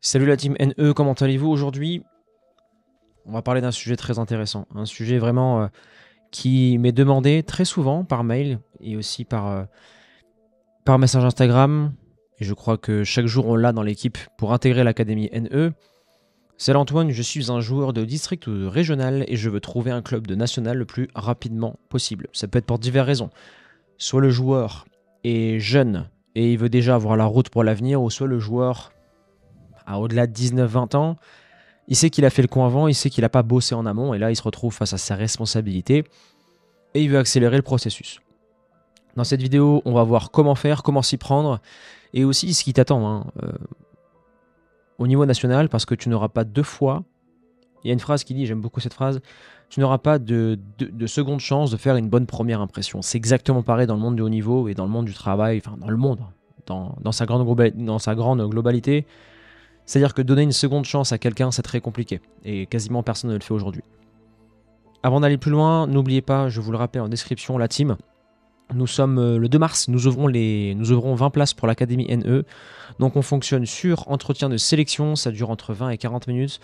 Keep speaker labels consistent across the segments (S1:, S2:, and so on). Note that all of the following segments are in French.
S1: Salut la team NE, comment allez-vous aujourd'hui? On va parler d'un sujet très intéressant, un sujet vraiment qui m'est demandé très souvent par mail et aussi par message Instagram. Et je crois que chaque jour on l'a dans l'équipe pour intégrer l'académie NE. C'est Antoine, je suis un joueur de district ou de régional et je veux trouver un club de national le plus rapidement possible. Ça peut être pour diverses raisons. Soit le joueur est jeune et il veut déjà avoir la route pour l'avenir, ou soit le joueur a au-delà de 19-20 ans. Il sait qu'il a fait le con avant, il sait qu'il n'a pas bossé en amont, et là il se retrouve face à sa responsabilité, et il veut accélérer le processus. Dans cette vidéo, on va voir comment faire, comment s'y prendre, et aussi ce qui t'attend au niveau national, parce que tu n'auras pas deux fois, il y a une phrase qui dit, j'aime beaucoup cette phrase, tu n'auras pas de seconde chance de faire une bonne première impression. C'est exactement pareil dans le monde du haut niveau et dans le monde du travail, enfin dans le monde, dans sa grande globalité. C'est-à-dire que donner une seconde chance à quelqu'un, c'est très compliqué. Et quasiment personne ne le fait aujourd'hui. Avant d'aller plus loin, n'oubliez pas, je vous le rappelle en description, la team. Nous sommes le 2 mars, nous ouvrons 20 places pour l'Académie NE. Donc on fonctionne sur entretien de sélection, ça dure entre 20 et 40 minutes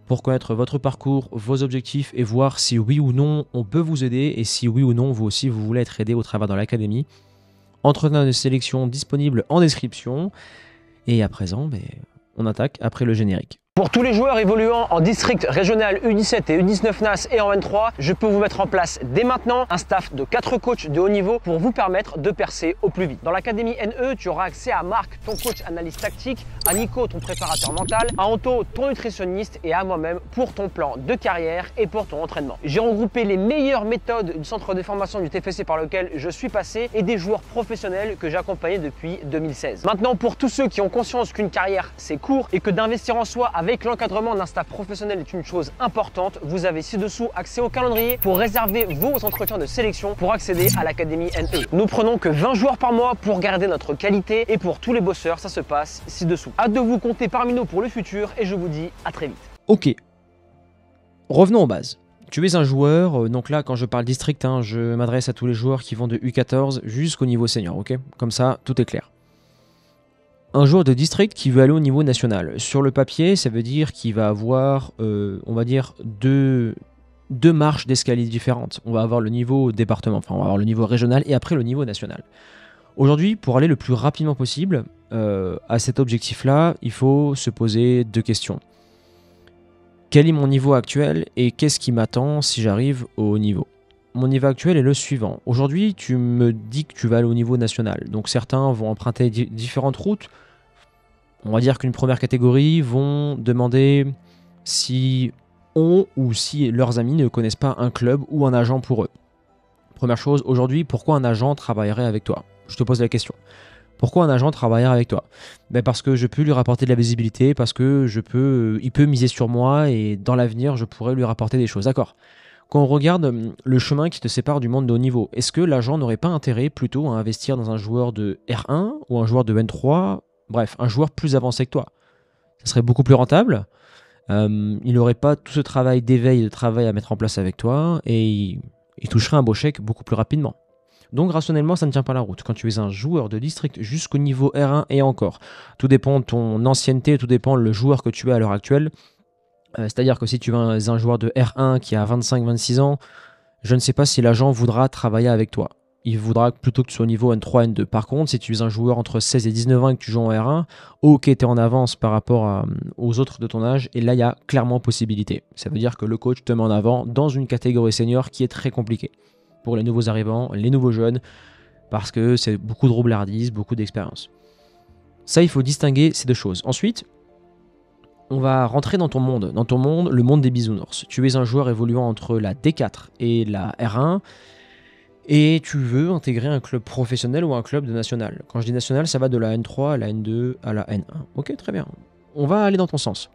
S1: pour connaître votre parcours, vos objectifs et voir si oui ou non on peut vous aider et si oui ou non vous aussi vous voulez être aidé au travail dans l'Académie. Entretien de sélection disponible en description. Et à présent, on attaque après le générique.
S2: Pour tous les joueurs évoluant en district régional U17 et U19 NAS et en N3, je peux vous mettre en place dès maintenant un staff de 4 coachs de haut niveau pour vous permettre de percer au plus vite. Dans l'Académie NE, tu auras accès à Marc, ton coach analyse tactique, à Nico, ton préparateur mental, à Anto, ton nutritionniste et à moi-même pour ton plan de carrière et pour ton entraînement. J'ai regroupé les meilleures méthodes du centre de formation du TFC par lequel je suis passé et des joueurs professionnels que j'ai accompagnés depuis 2016. Maintenant, pour tous ceux qui ont conscience qu'une carrière c'est court et que d'investir en soi avec l'encadrement d'un staff professionnel est une chose importante, vous avez ci-dessous accès au calendrier pour réserver vos entretiens de sélection pour accéder à l'Académie NE. Nous prenons que 20 joueurs par mois pour garder notre qualité et pour tous les bosseurs, ça se passe ci-dessous. Hâte de vous compter parmi nous pour le futur et je vous dis à très vite.
S1: Ok, revenons aux bases. Tu es un joueur, donc là quand je parle district, je m'adresse à tous les joueurs qui vont de U14 jusqu'au niveau senior, ok? Comme ça, tout est clair. Un joueur de district qui veut aller au niveau national. Sur le papier, ça veut dire qu'il va avoir, on va dire, deux marches d'escalier différentes. On va avoir le niveau département, enfin on va avoir le niveau régional et après le niveau national. Aujourd'hui, pour aller le plus rapidement possible à cet objectif-là, il faut se poser deux questions. Quel est mon niveau actuel et qu'est-ce qui m'attend si j'arrive au haut niveau? Mon niveau actuel est le suivant. Aujourd'hui, tu me dis que tu vas aller au niveau national. Donc certains vont emprunter différentes routes. On va dire qu'une première catégorie vont demander si on ou si leurs amis ne connaissent pas un club ou un agent pour eux. Première chose, aujourd'hui, pourquoi un agent travaillerait avec toi? Je te pose la question. Pourquoi un agent travaillerait avec toi? Parce que je peux lui rapporter de la visibilité, parce que il peut miser sur moi et dans l'avenir, je pourrais lui rapporter des choses. D'accord. Quand on regarde le chemin qui te sépare du monde de haut niveau, est-ce que l'agent n'aurait pas intérêt plutôt à investir dans un joueur de R1 ou un joueur de N3? Bref, un joueur plus avancé que toi. Ça serait beaucoup plus rentable. Il n'aurait pas tout ce travail d'éveil, de travail à mettre en place avec toi et il toucherait un beau chèque beaucoup plus rapidement. Donc rationnellement, ça ne tient pas la route. Quand tu es un joueur de district jusqu'au niveau R1 et encore, tout dépend de ton ancienneté, tout dépend le joueur que tu es à l'heure actuelle. C'est-à-dire que si tu es un joueur de R1 qui a 25-26 ans, je ne sais pas si l'agent voudra travailler avec toi. Il voudra plutôt que tu sois au niveau N3, N2. Par contre, si tu es un joueur entre 16 et 19 ans et que tu joues en R1, ok, tu es en avance par rapport aux autres de ton âge, et là, il y a clairement possibilité. Ça veut dire que le coach te met en avant dans une catégorie senior qui est très compliquée pour les nouveaux arrivants, les nouveaux jeunes, parce que c'est beaucoup de roublardise, beaucoup d'expérience. Ça, il faut distinguer ces deux choses. Ensuite, on va rentrer dans ton monde, le monde des bisounours. Tu es un joueur évoluant entre la D4 et la R1, et tu veux intégrer un club professionnel ou un club de national. Quand je dis national, ça va de la N3 à la N2 à la N1. Ok, très bien. On va aller dans ton sens.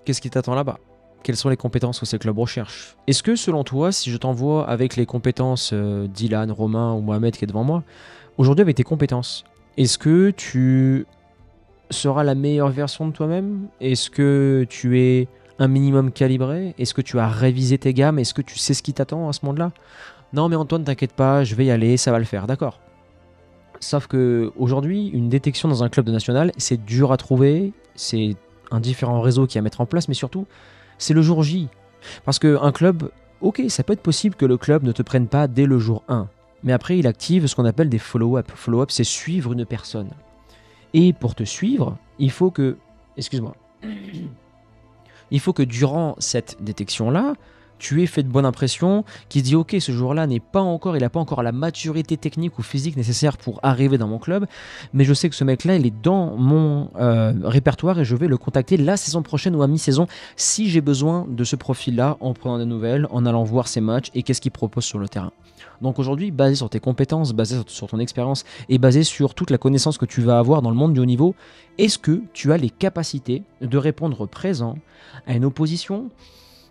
S1: Qu'est-ce qui t'attend là-bas? Quelles sont les compétences que ces clubs recherchent? Est-ce que selon toi, si je t'envoie avec les compétences d'Ilan, Romain ou Mohamed qui est devant moi, aujourd'hui avec tes compétences, est-ce que tu seras la meilleure version de toi-même? Est-ce que tu es un minimum calibré? Est-ce que tu as révisé tes gammes? Est-ce que tu sais ce qui t'attend à ce moment-là? Non mais Antoine, t'inquiète pas, je vais y aller, ça va le faire, d'accord. Sauf que aujourd'hui, une détection dans un club de national, c'est dur à trouver, c'est un différent réseau qui est à mettre en place, mais surtout, c'est le jour J. Parce qu'un club, ok, ça peut être possible que le club ne te prenne pas dès le jour 1, mais après, il active ce qu'on appelle des follow-up. Follow-up, c'est suivre une personne. Et pour te suivre, il faut que... Excuse-moi. Il faut que durant cette détection-là, tu aies fait de bonne impression, qui se dit ok, ce joueur-là il n'a pas encore la maturité technique ou physique nécessaire pour arriver dans mon club, mais je sais que ce mec-là, il est dans mon répertoire et je vais le contacter la saison prochaine ou à mi-saison si j'ai besoin de ce profil-là, en prenant des nouvelles, en allant voir ses matchs et qu'est-ce qu'il propose sur le terrain. Donc aujourd'hui, basé sur tes compétences, basé sur ton expérience et basé sur toute la connaissance que tu vas avoir dans le monde du haut niveau, est-ce que tu as les capacités de répondre présent à une opposition,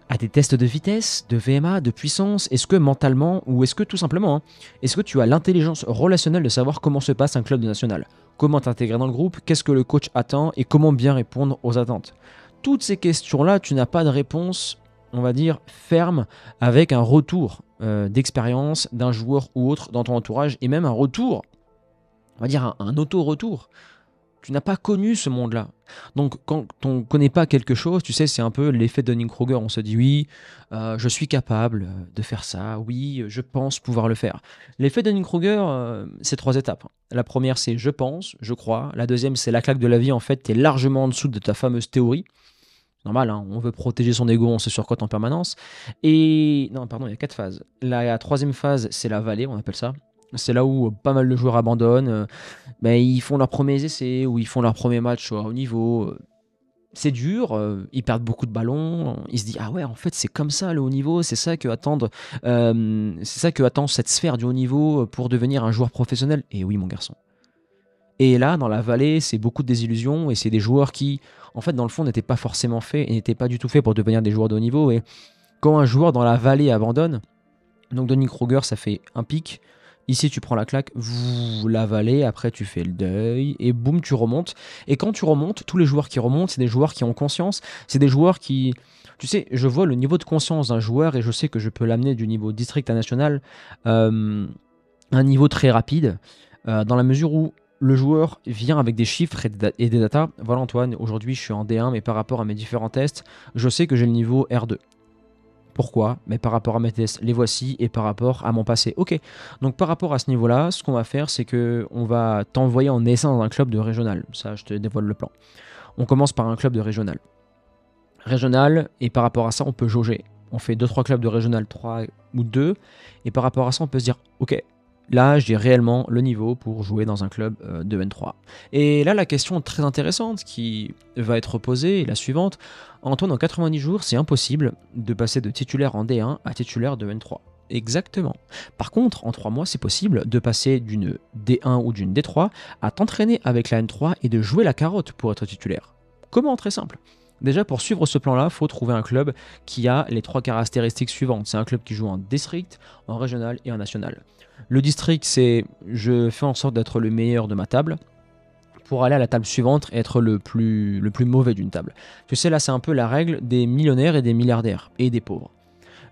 S1: à des tests de vitesse, de VMA, de puissance? Est-ce que mentalement, ou est-ce que tout simplement, est-ce que tu as l'intelligence relationnelle de savoir comment se passe un club de national? Comment t'intégrer dans le groupe? Qu'est-ce que le coach attend? Et comment bien répondre aux attentes? Toutes ces questions-là, tu n'as pas de réponse, on va dire, ferme, avec un retour d'expérience d'un joueur ou autre dans ton entourage, et même un retour, on va dire un auto-retour. Tu n'as pas connu ce monde-là. Donc, quand on ne connaît pas quelque chose, tu sais, c'est un peu l'effet Dunning-Kruger. On se dit, oui, je suis capable de faire ça. Oui, je pense pouvoir le faire. L'effet Dunning-Kruger, c'est 3 étapes. La première, c'est je pense, je crois. La deuxième, c'est la claque de la vie. En fait, tu es largement en dessous de ta fameuse théorie. Normal, hein, on veut protéger son ego, on se surcote en permanence. Et non, pardon, il y a 4 phases. La troisième phase, c'est la vallée, on appelle ça. C'est là où pas mal de joueurs abandonnent. Ils font leurs premiers essais ou ils font leur premier match au haut niveau. C'est dur, ils perdent beaucoup de ballons. Ils se disent ah ouais, en fait c'est comme ça le haut niveau, c'est ça que attend cette sphère du haut niveau pour devenir un joueur professionnel. Et oui mon garçon. Et là dans la vallée c'est beaucoup de désillusions et c'est des joueurs qui en fait dans le fond n'étaient pas forcément faits et n'étaient pas du tout faits pour devenir des joueurs de haut niveau. Et quand un joueur dans la vallée abandonne, donc Dunning-Kruger ça fait un pic. Ici, tu prends la claque, la vallée, après tu fais le deuil, et boum, tu remontes. Et quand tu remontes, tous les joueurs qui remontent, c'est des joueurs qui ont conscience, c'est des joueurs qui... Tu sais, je vois le niveau de conscience d'un joueur, et je sais que je peux l'amener du niveau district à national à un niveau très rapide, dans la mesure où le joueur vient avec des chiffres et des datas. Voilà Antoine, aujourd'hui je suis en D1, mais par rapport à mes différents tests, je sais que j'ai le niveau R2. Pourquoi? Mais par rapport à mes tests, les voici, et par rapport à mon passé. Ok, donc par rapport à ce niveau-là, ce qu'on va faire, c'est qu'on va t'envoyer en essai dans un club de régional. Ça, je te dévoile le plan. On commence par un club de régional. Régional, et par rapport à ça, on peut jauger. On fait 2-3 clubs de régional, 3 ou 2, et par rapport à ça, on peut se dire, ok, là, j'ai réellement le niveau pour jouer dans un club de N3. Et là, la question très intéressante qui va être posée est la suivante. Antoine, en 90 jours, c'est impossible de passer de titulaire en D1 à titulaire de N3. Exactement. Par contre, en 3 mois, c'est possible de passer d'une D1 ou d'une D3 à t'entraîner avec la N3 et de jouer la carotte pour être titulaire. Comment? Très simple. Déjà, pour suivre ce plan-là, il faut trouver un club qui a les 3 caractéristiques suivantes. C'est un club qui joue en district, en régional et en national. Le district, c'est je fais en sorte d'être le meilleur de ma table pour aller à la table suivante et être le plus mauvais d'une table. Tu sais, là, c'est un peu la règle des millionnaires et des milliardaires et des pauvres.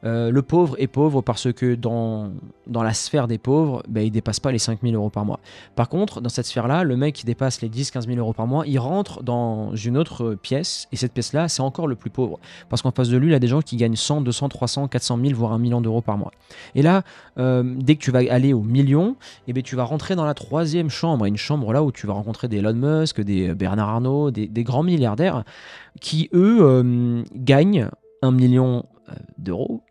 S1: Le pauvre est pauvre parce que dans la sphère des pauvres, il ne dépasse pas les 5 000 euros par mois. Par contre, dans cette sphère-là, le mec qui dépasse les 10-15 000 euros par mois, il rentre dans une autre pièce, et cette pièce-là, c'est encore le plus pauvre. Parce qu'en face de lui, il y a des gens qui gagnent 100, 200, 300, 400 000, voire 1 million d'euros par mois. Et là, dès que tu vas aller au million, tu vas rentrer dans la 3e chambre, une chambre là où tu vas rencontrer des Elon Musk, des Bernard Arnault, des grands milliardaires, qui, eux, gagnent 1 million d'euros,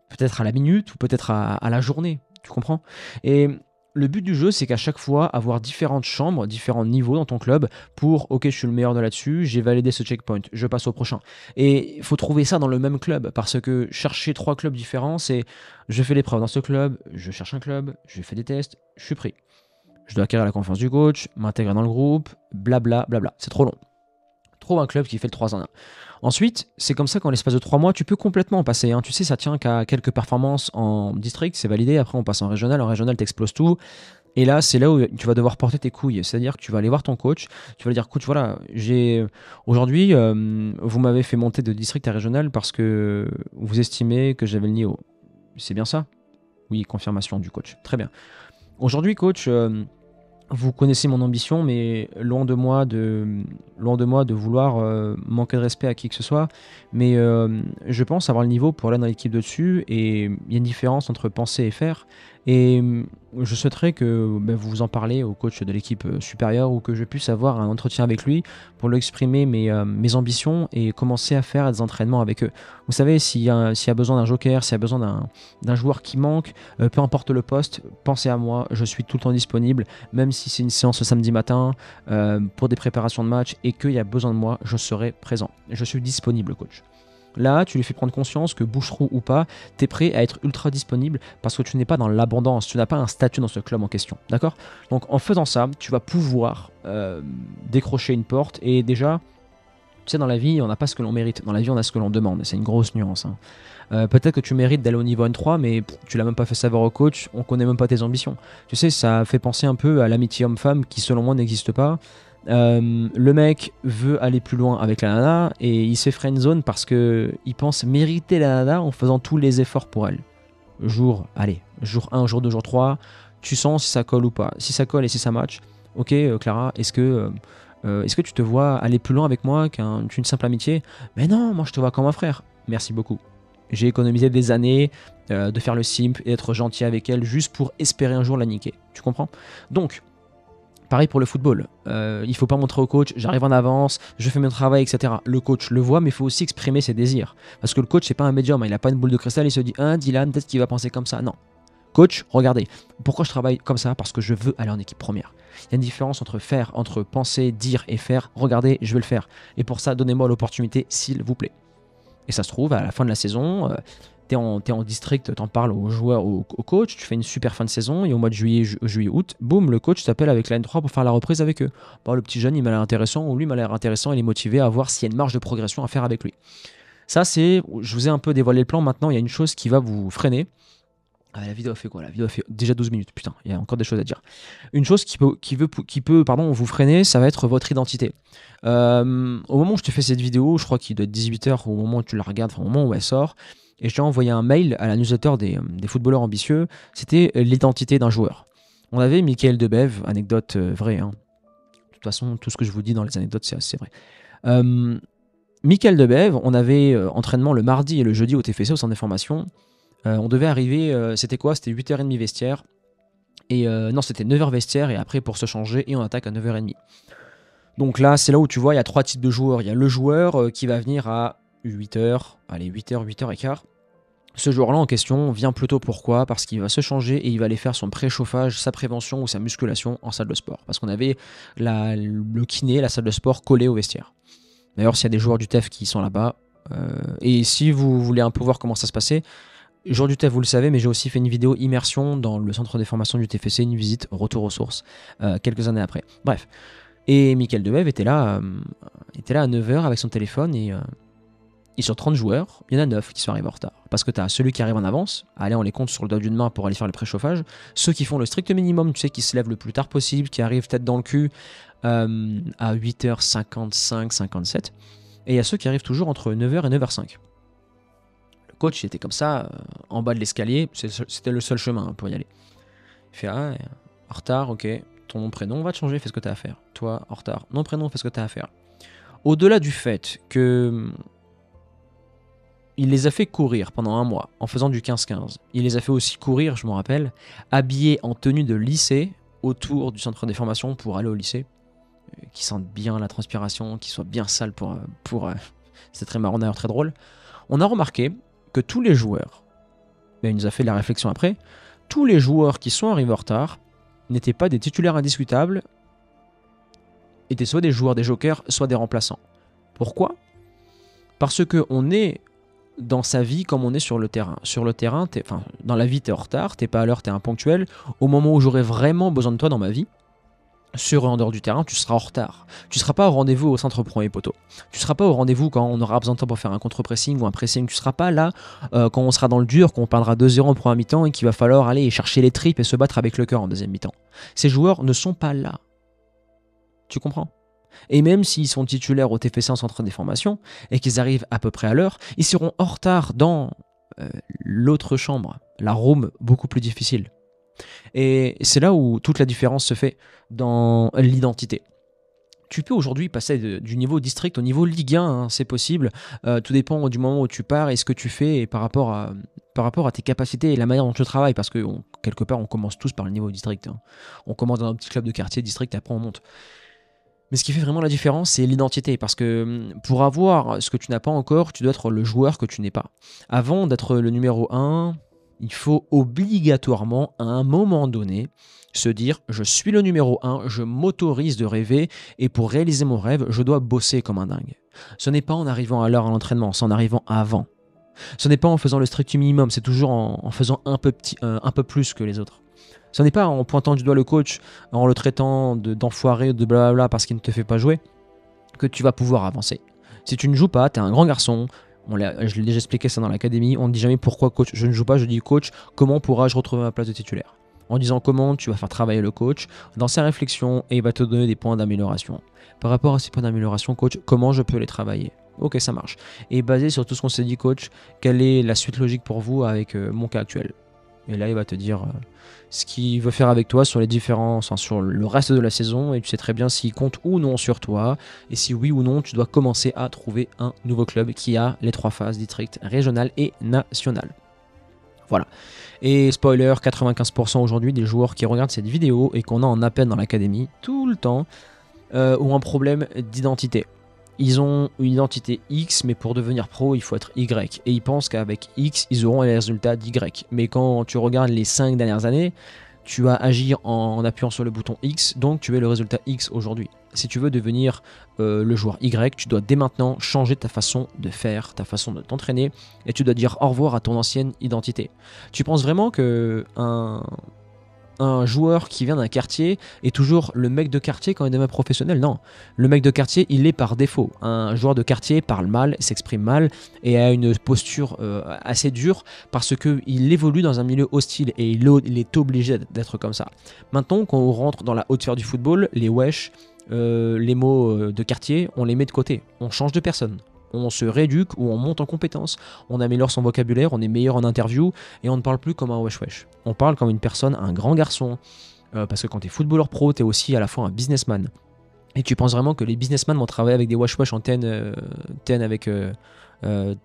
S1: peut-être à la minute ou peut-être à la journée, tu comprends? Et le but du jeu, c'est qu'à chaque fois, avoir différentes chambres, différents niveaux dans ton club pour, ok, je suis le meilleur de là-dessus, j'ai validé ce checkpoint, je passe au prochain. Et il faut trouver ça dans le même club, parce que chercher 3 clubs différents, c'est je fais l'épreuve dans ce club, je cherche un club, je fais des tests, je suis pris. Je dois acquérir la confiance du coach, m'intégrer dans le groupe, blabla, blabla. C'est trop long. Trouve un club qui fait le 3 en 1. Ensuite, c'est comme ça qu'en l'espace de 3 mois, tu peux complètement en passer. Hein. Tu sais, ça tient qu'à quelques performances en district, c'est validé. Après, on passe en régional. En régional, t'exploses tout. Et là, c'est là où tu vas devoir porter tes couilles. C'est-à-dire que tu vas aller voir ton coach. Tu vas lui dire, coach, voilà, aujourd'hui, vous m'avez fait monter de district à régional parce que vous estimez que j'avais le niveau. C'est bien ça? Oui, confirmation du coach. Très bien. Aujourd'hui, coach, Vous connaissez mon ambition, mais loin de moi de vouloir manquer de respect à qui que ce soit. Mais je pense avoir le niveau pour aller dans l'équipe de dessus. Et il y a une différence entre penser et faire. Et je souhaiterais que vous en parlez au coach de l'équipe supérieure ou que je puisse avoir un entretien avec lui pour lui exprimer mes ambitions et commencer à faire des entraînements avec eux. Vous savez, s'il y a besoin d'un joker, s'il y a besoin d'un joueur qui manque, peu importe le poste, pensez à moi, je suis tout le temps disponible. Même si c'est une séance le samedi matin pour des préparations de match et qu'il y a besoin de moi, je serai présent. Je suis disponible, coach. Là, tu lui fais prendre conscience que boucherou ou pas, tu es prêt à être ultra disponible parce que tu n'es pas dans l'abondance, tu n'as pas un statut dans ce club en question. D'accord? Donc en faisant ça, tu vas pouvoir décrocher une porte et déjà, tu sais, dans la vie, on n'a pas ce que l'on mérite. Dans la vie, on a ce que l'on demande. C'est une grosse nuance. Hein. Peut-être que tu mérites d'aller au niveau N3, mais tu l'as même pas fait savoir au coach, on connaît même pas tes ambitions. Tu sais, ça fait penser un peu à l'amitié homme-femme qui, selon moi, n'existe pas. Le mec veut aller plus loin avec la nana et il se fait friendzone parce que il pense mériter la nana en faisant tous les efforts pour elle. Jour 1, jour 2, jour 3, tu sens si ça colle ou pas. Si ça colle et si ça match, ok Clara, est-ce que tu te vois aller plus loin avec moi qu'une simple amitié? Mais non, moi je te vois comme un frère. Merci beaucoup. J'ai économisé des années de faire le simp et d'être gentil avec elle juste pour espérer un jour la niquer. Tu comprends? Donc, pareil pour le football. Il faut pas montrer au coach, j'arrive en avance, je fais mon travail, etc. Le coach le voit, mais il faut aussi exprimer ses désirs. Parce que le coach, c'est pas un médium, hein, il a pas une boule de cristal, il se dit, Dylan, peut-être qu'il va penser comme ça. Non. Coach, regardez, pourquoi je travaille comme ça? Parce que je veux aller en équipe première. Il y a une différence entre penser, dire et faire. Regardez, je vais le faire. Et pour ça, donnez-moi l'opportunité, s'il vous plaît. Et ça se trouve, à la fin de la saison, t'es en district, t'en parles aux joueurs, au coach, tu fais une super fin de saison, et au mois de juillet, août, boum, le coach t'appelle avec la N3 pour faire la reprise avec eux. Bon, le petit jeune, il m'a l'air intéressant, ou lui m'a l'air intéressant, il est motivé à voir s'il y a une marge de progression à faire avec lui. Ça, je vous ai un peu dévoilé le plan, maintenant, il y a une chose qui va vous freiner. La vidéo a fait quoi? La vidéo a fait déjà 12 minutes, putain, il y a encore des choses à dire. Une chose qui peut vous freiner, ça va être votre identité. Au moment où je te fais cette vidéo, je crois qu'il doit être 18h au moment où tu la regardes, enfin au moment où elle sort, et je t'ai envoyé un mail à la newsletter des footballeurs ambitieux, c'était l'identité d'un joueur. On avait Michael Debev, anecdote vraie, hein. De toute façon, tout ce que je vous dis dans les anecdotes, c'est vrai. Michael Debev, on avait entraînement le mardi et le jeudi au TFC, au centre des formations. On devait arriver, c'était quoi? C'était 8h30 vestiaire. Et non, c'était 9h vestiaire et après pour se changer et on attaque à 9h30. Donc là, c'est là où tu vois, il y a 3 types de joueurs. Il y a le joueur qui va venir à 8h, allez 8h, 8h15. Ce joueur-là en question vient plutôt pourquoi? Parce qu'il va se changer et il va aller faire son préchauffage, sa prévention ou sa musculation en salle de sport. Parce qu'on avait le kiné, la salle de sport collée au vestiaire. D'ailleurs, s'il y a des joueurs du TEF qui sont là-bas, et si vous voulez un peu voir comment ça se passait, jour du TEF, vous le savez, mais j'ai aussi fait une vidéo immersion dans le centre des formations du TFC, une visite, retour aux sources, quelques années après. Bref. Et Michael Debev était là à 9h avec son téléphone et sur 30 joueurs, il y en a 9 qui sont arrivés en retard. Parce que tu as celui qui arrive en avance, allez, on les compte sur le doigt d'une main pour aller faire le préchauffage, ceux qui font le strict minimum, tu sais, qui se lèvent le plus tard possible, qui arrivent tête dans le cul à 8h55, 57, et il y a ceux qui arrivent toujours entre 9h et 9h05. Le coach il était comme ça, en bas de l'escalier, c'était le seul chemin pour y aller. Il fait, en retard, ok, ton nom, prénom, on va te changer, fais ce que tu as à faire. Toi, en retard, nom, prénom, fais ce que tu as à faire. Au-delà du fait que il les a fait courir pendant un mois en faisant du 15-15. Il les a fait aussi courir, je me rappelle, habillés en tenue de lycée autour du centre des formations pour aller au lycée, qui sentent bien la transpiration, qui soient bien sales pour c'est très marrant d'ailleurs, très drôle. On a remarqué que tous les joueurs, mais il nous a fait la réflexion après, tous les joueurs qui sont arrivés en retard n'étaient pas des titulaires indiscutables, étaient soit des joueurs, des jokers, soit des remplaçants. Pourquoi? Parce qu'on est dans sa vie comme on est sur le terrain. Sur le terrain, dans la vie, t'es en retard, t'es pas à l'heure, t'es imponctuel. Au moment où j'aurai vraiment besoin de toi dans ma vie, sur et en dehors du terrain, tu seras en retard. Tu seras pas au rendez-vous au centre premier poteau. Tu seras pas au rendez-vous quand on aura besoin de toi pour faire un contre-pressing ou un pressing. Tu seras pas là quand on sera dans le dur, quand on perdra 2-0 en première mi-temps et qu'il va falloir aller chercher les tripes et se battre avec le cœur en deuxième mi-temps. Ces joueurs ne sont pas là. Tu comprends? Et même s'ils sont titulaires au TFC en centre des formations et qu'ils arrivent à peu près à l'heure, ils seront en retard dans l'autre chambre, la room beaucoup plus difficile. Et c'est là où toute la différence se fait dans l'identité. Tu peux aujourd'hui passer du niveau district au niveau Ligue 1, hein, c'est possible. Tout dépend du moment où tu pars et ce que tu fais et par rapport à tes capacités et la manière dont tu travailles. Parce que quelque part, on commence tous par le niveau district. Hein. On commence dans un petit club de quartier, district, et après on monte. Mais ce qui fait vraiment la différence, c'est l'identité. Parce que pour avoir ce que tu n'as pas encore, tu dois être le joueur que tu n'es pas. Avant d'être le numéro 1, il faut obligatoirement, à un moment donné, se dire « je suis le numéro 1, je m'autorise de rêver et pour réaliser mon rêve, je dois bosser comme un dingue ». Ce n'est pas en arrivant à l'heure à l'entraînement, c'est en arrivant avant. Ce n'est pas en faisant le strict minimum, c'est toujours en faisant un peu plus que les autres. Ce n'est pas en pointant du doigt le coach, en le traitant d'enfoiré, de blablabla parce qu'il ne te fait pas jouer, que tu vas pouvoir avancer. Si tu ne joues pas, tu es un grand garçon. Je l'ai déjà expliqué ça dans l'académie. On ne dit jamais pourquoi coach je ne joue pas, je dis coach, comment pourrais-je retrouver ma place de titulaire? En disant comment, tu vas faire travailler le coach dans sa réflexion et il va te donner des points d'amélioration. Par rapport à ces points d'amélioration, coach, comment je peux les travailler? Ok, ça marche. Et basé sur tout ce qu'on s'est dit, coach, quelle est la suite logique pour vous avec mon cas actuel? Et là, il va te dire ce qu'il veut faire avec toi sur les différences, sur le reste de la saison, et tu sais très bien s'il compte ou non sur toi, et si oui ou non, tu dois commencer à trouver un nouveau club qui a les 3 phases, district, régional et national. Voilà. Et spoiler, 95% aujourd'hui des joueurs qui regardent cette vidéo et qu'on a en appel dans l'académie tout le temps ont un problème d'identité. Ils ont une identité X, mais pour devenir pro, il faut être Y. Et ils pensent qu'avec X, ils auront les résultats d'Y. Mais quand tu regardes les 5 dernières années, tu vas agir en appuyant sur le bouton X, donc tu es le résultat X aujourd'hui. Si tu veux devenir le joueur Y, tu dois dès maintenant changer ta façon de faire, ta façon de t'entraîner, et tu dois dire au revoir à ton ancienne identité. Tu penses vraiment que un joueur qui vient d'un quartier est toujours le mec de quartier quand il devient professionnel? Non. Le mec de quartier, il est par défaut. Un joueur de quartier parle mal, s'exprime mal et a une posture assez dure parce qu'il évolue dans un milieu hostile et il est obligé d'être comme ça. Maintenant, quand on rentre dans la haute sphère du football, les wesh, les mots de quartier, on les met de côté. On change de personne. On se rééduque ou on monte en compétences, on améliore son vocabulaire, on est meilleur en interview et on ne parle plus comme un wesh wesh. On parle comme une personne, un grand garçon, parce que quand tu es footballeur pro, tu es aussi à la fois un businessman. Et tu penses vraiment que les businessmen vont travailler avec des wesh wesh en ten avec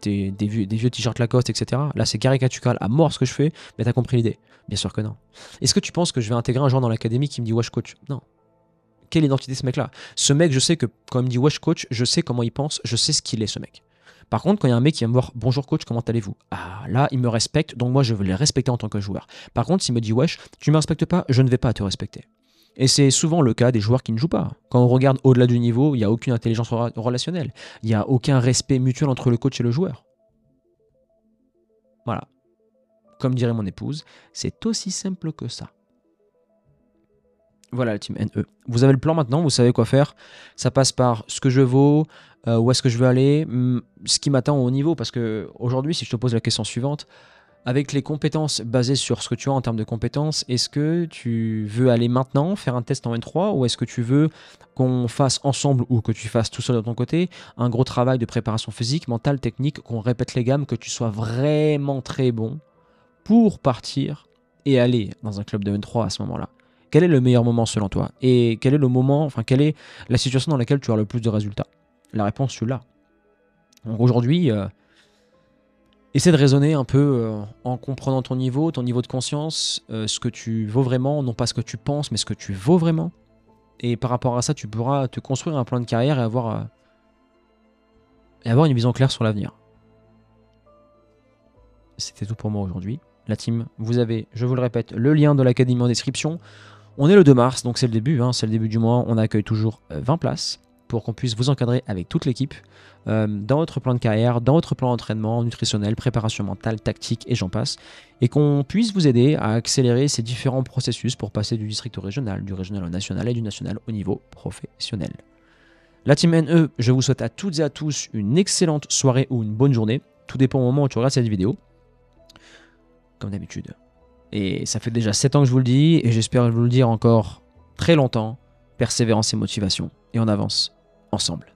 S1: des vieux t-shirts Lacoste, etc. Là, c'est caricatural à mort ce que je fais, mais t'as compris l'idée. Bien sûr que non. Est-ce que tu penses que je vais intégrer un joueur dans l'académie qui me dit wesh coach? Non. Quelle identité ce mec-là? Ce mec, je sais que quand il me dit wesh coach, je sais comment il pense, je sais ce qu'il est ce mec. Par contre, quand il y a un mec qui vient me voir bonjour coach, comment allez-vous? Ah là, il me respecte, donc moi je veux les respecter en tant que joueur. Par contre, s'il me dit wesh, tu me respectes pas, je ne vais pas te respecter. Et c'est souvent le cas des joueurs qui ne jouent pas. Quand on regarde au-delà du niveau, il n'y a aucune intelligence relationnelle. Il n'y a aucun respect mutuel entre le coach et le joueur. Voilà. Comme dirait mon épouse, c'est aussi simple que ça. Voilà la team NE. Vous avez le plan maintenant, vous savez quoi faire. Ça passe par ce que je vaux, où est-ce que je veux aller, ce qui m'attend au niveau. Parce que aujourd'hui, si je te pose la question suivante, avec les compétences basées sur ce que tu as en termes de compétences, est-ce que tu veux aller maintenant faire un test en N3 ou est-ce que tu veux qu'on fasse ensemble ou que tu fasses tout seul de ton côté un gros travail de préparation physique, mentale, technique, qu'on répète les gammes, que tu sois vraiment très bon pour partir et aller dans un club de N3 à ce moment-là? Quel est le meilleur moment selon toi? Et quel est le moment, quelle est la situation dans laquelle tu as le plus de résultats? La réponse, tu l'as. Donc aujourd'hui, essaie de raisonner un peu en comprenant ton niveau de conscience, ce que tu vaux vraiment, non pas ce que tu penses, mais ce que tu vaux vraiment. Et par rapport à ça, tu pourras te construire un plan de carrière et avoir une vision claire sur l'avenir. C'était tout pour moi aujourd'hui. La team, vous avez, je vous le répète, le lien de l'académie en description. On est le 2 mars, donc c'est le début, c'est le début du mois. On accueille toujours 20 places pour qu'on puisse vous encadrer avec toute l'équipe dans votre plan de carrière, dans votre plan d'entraînement nutritionnel, préparation mentale, tactique et j'en passe. Et qu'on puisse vous aider à accélérer ces différents processus pour passer du district au régional, du régional au national et du national au niveau professionnel. La team NE, je vous souhaite à toutes et à tous une excellente soirée ou une bonne journée. Tout dépend au moment où tu regardes cette vidéo. Comme d'habitude. Et ça fait déjà 7 ans que je vous le dis, et j'espère vous le dire encore très longtemps. Persévérance et motivation. Et on avance ensemble.